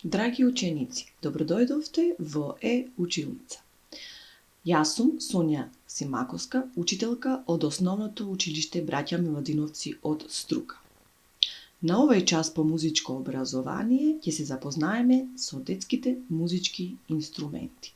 Драги ученици, добродојдовте во Училница. Јас сум Сонја Симаковска, учителка од Основното училиште Браќа Миладиновци од Струка. На овој час по музичко образование ќе се запознаеме со детските музички инструменти.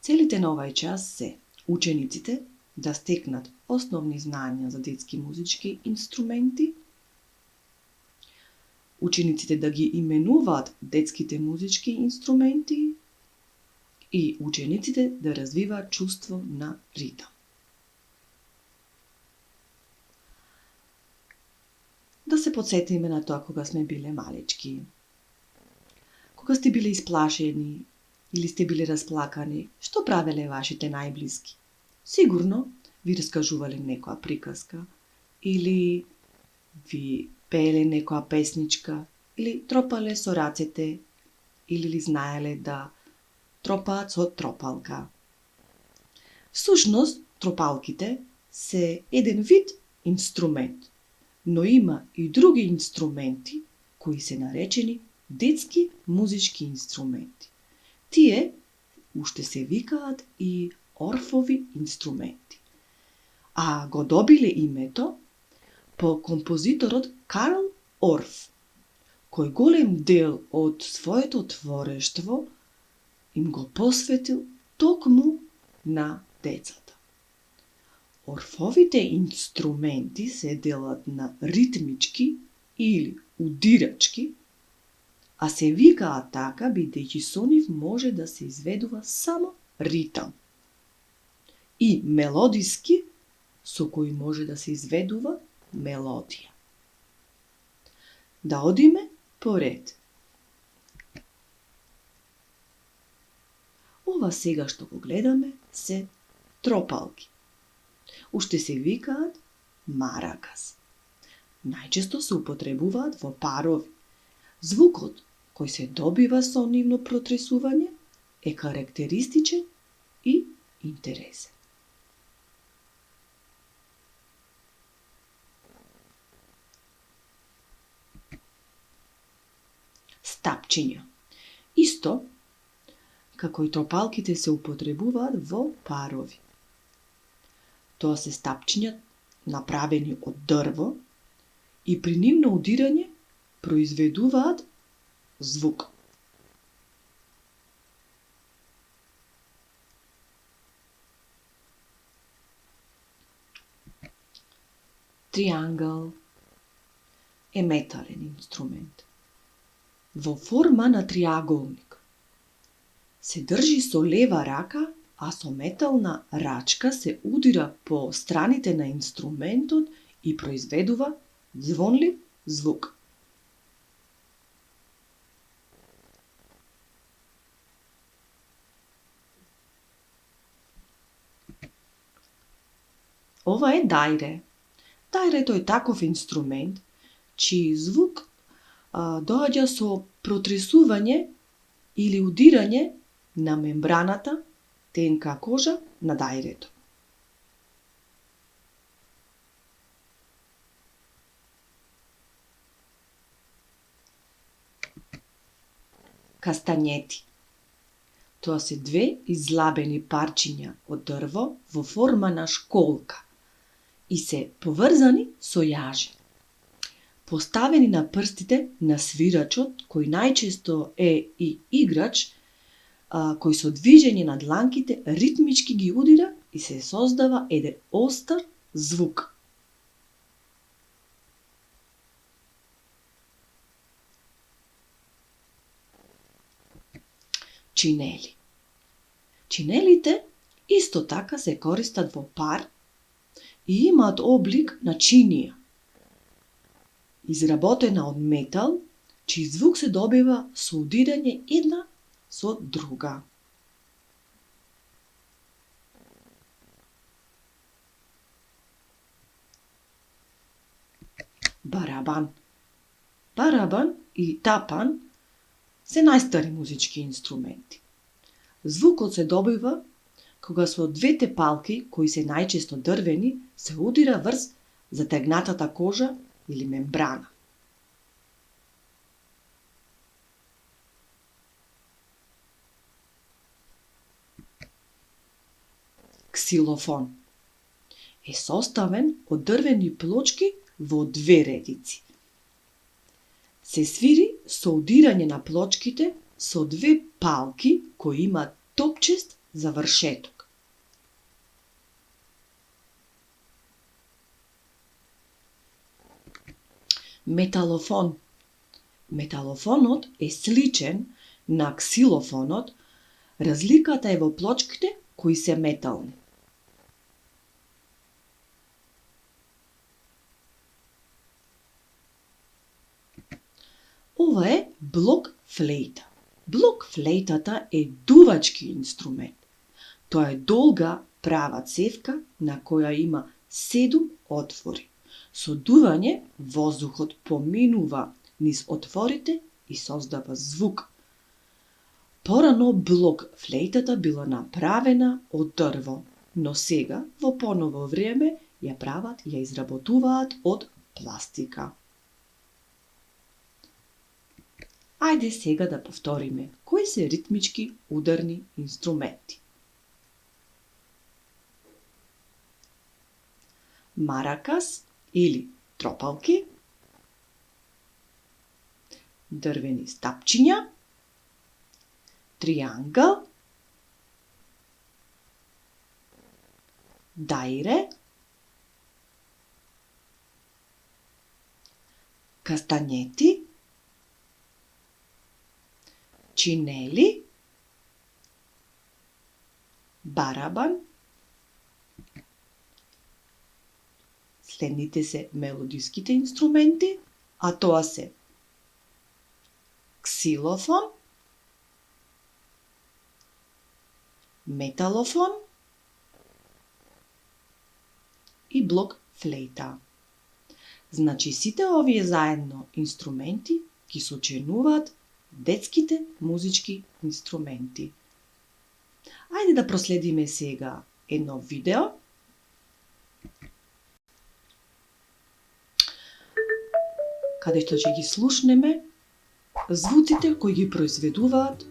Целите на овој час се учениците да стекнат основни знања за детски музички инструменти, учениците да ги именуваат детските музички инструменти и учениците да развиваат чувство на ритам. Да се потсетиме на тоа кога сме биле малечки. Кога сте биле исплашени или сте биле расплакани, што правеле вашите најблиски? Сигурно ви раскажувале некоја приказка или ви пееле некоја песничка или тропале со рацете или ли знаеле да тропаат со тропалка. Всушност, тропалките се еден вид инструмент, но има и други инструменти кои се наречени детски музички инструменти. Тие уште се викаат и орфови инструменти, а го добиле името по композиторот Карл Орф, кој голем дел од своето творештво им го посветил токму на децата. Орфовите инструменти се делат на ритмички или удирачки, а се викаат така бидејќи со нив може да се изведува само ритам, и мелодиски, со кој може да се изведува мелодија. Да одиме по ред. Ова сега што го гледаме се тропалки. Уште се викаат маракас. Најчесто се употребуваат во парови. Звукот кој се добива со нивно протресување е карактеристичен и интересен. Стапчиња. Исто како и тропалките се употребуваат во парови. Тоа се стапчиња направени од дрво и при нивно удирање произведуваат звук. Триангл е метален инструмент во форма на триаголник. Се држи со лева рака, а со метална рачка се удира по страните на инструментот и произведува звонлив звук. Ова е дајре. Дајрето е таков инструмент чиј звук доаѓа со протресување или удирање на мембраната тенка кожа на дајрето. Кастанјети. Тоа се две излабени парчиња од дрво во форма на школка и се поврзани со јаже. Поставени на прстите на свирачот, кој најчесто е и играч, кој со движење на дланките ритмички ги удира и се создава еден остар звук. Чинели. Чинелите исто така се користат во пар и имаат облик на чинија, изработена од метал, чиј звук се добива со удирање една со друга. Барабан. Барабан и тапан се најстари музички инструменти. Звукот се добива кога со двете палки, кои се најчесто дрвени, се удира врз затегнатата кожа или мембрана. Ксилофон е составен од дрвени плочки во две редици. Се свири со удирање на плочките со две палки кои имаат топчест завршеток. Металофон. Металофонот е сличен на ксилофонот, разликата е во плочките кои се метални. Ова е блок флейта. Блок флейтата е дувачки инструмент. Тоа е долга права цевка на која има 7 отвори. Со дување воздухот поминува низ отворите и создава звук. Порано блок флейтата била направена од дрво, но сега во поново време ја прават и ја изработуваат од пластика. Ајде сега да повториме кои се ритмички ударни инструменти. Маракас или тропалки, дрвени стапчиња, триангл, дајре, кастанјети, чинели, барабан. Следните се мелодиските инструменти, а тоа се ксилофон, металофон и блок флейта. Значи сите овие заедно инструменти ги сочинуваат детските музички инструменти. Ајде да проследиме сега едно видео. Каде што ќе ги слушнеме звуците кои ги произведуваат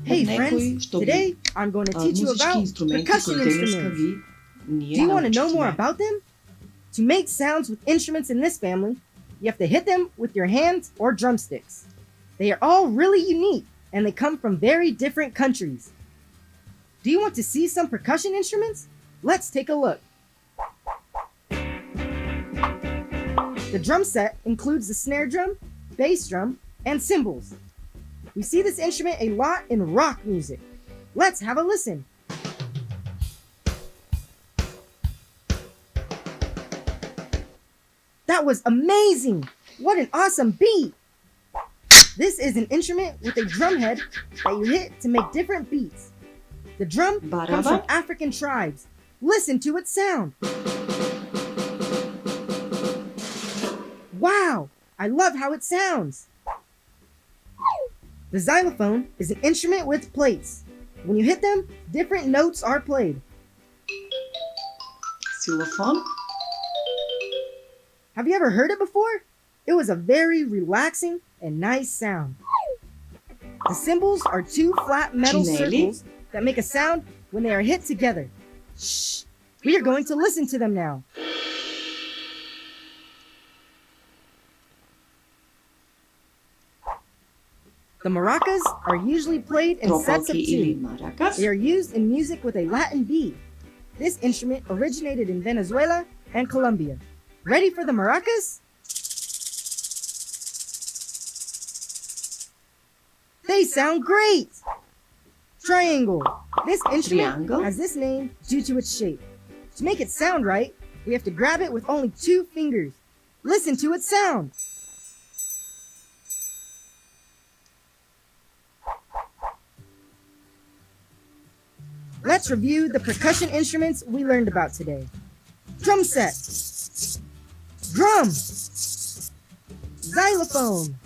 Hey некои friends, што today I'm going to teach you музички about инструменти percussion кои денеска instruments. ви Do ние you want to know more научивме. about them? To make sounds with instruments in this family, you have to hit them with your hands or drumsticks. They are all really unique and they come from very different countries. Do you want to see some percussion instruments? Let's take a look. The drum set includes the snare drum, bass drum, and cymbals. We see this instrument a lot in rock music. Let's have a listen. That was amazing! What an awesome beat! This is an instrument with a drum head that you hit to make different beats. The drum comes from Baraba. African tribes. Listen to its sound. Wow! I love how it sounds. The xylophone is an instrument with plates. When you hit them, different notes are played. Ксилофон. Have you ever heard it before? It was a very relaxing and nice sound. The cymbals are two flat metal Cinelli. circles that make a sound when they are hit together. Shh! We are going to listen to them now. The maracas are usually played in sets of Тропалки или two. маракас. They are used in music with a Latin beat. This instrument originated in Venezuela and Colombia. Ready for the maracas? They sound great! Triangle. This instrument Triangle. has this name due to its shape. To make it sound right, we have to grab it with only 2 fingers. Listen to its sound. Let's review the percussion instruments we learned about today. Drum set, drum, xylophone,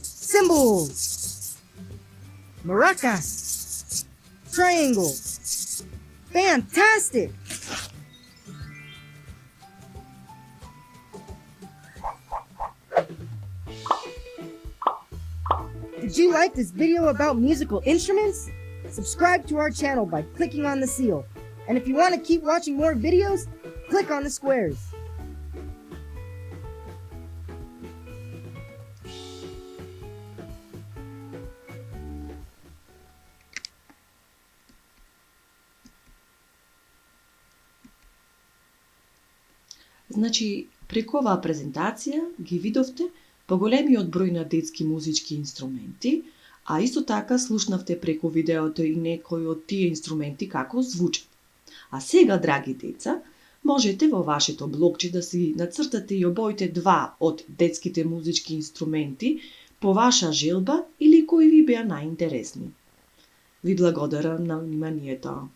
cymbals, maracas, triangle. Fantastic! like this video about musical instruments, subscribe to our channel by clicking on the seal. And if you want to keep watching more videos, click on the squares. Значи, преку оваа презентација ги видовте поголемиот број на детски музички инструменти, а исто така слушнавте преку видеото и некои од тие инструменти како звучат. А сега, драги деца, можете во вашето блокче да си нацртате и обоите два од детските музички инструменти по ваша желба или кои ви беа најинтересни. Ви благодарам на вниманието.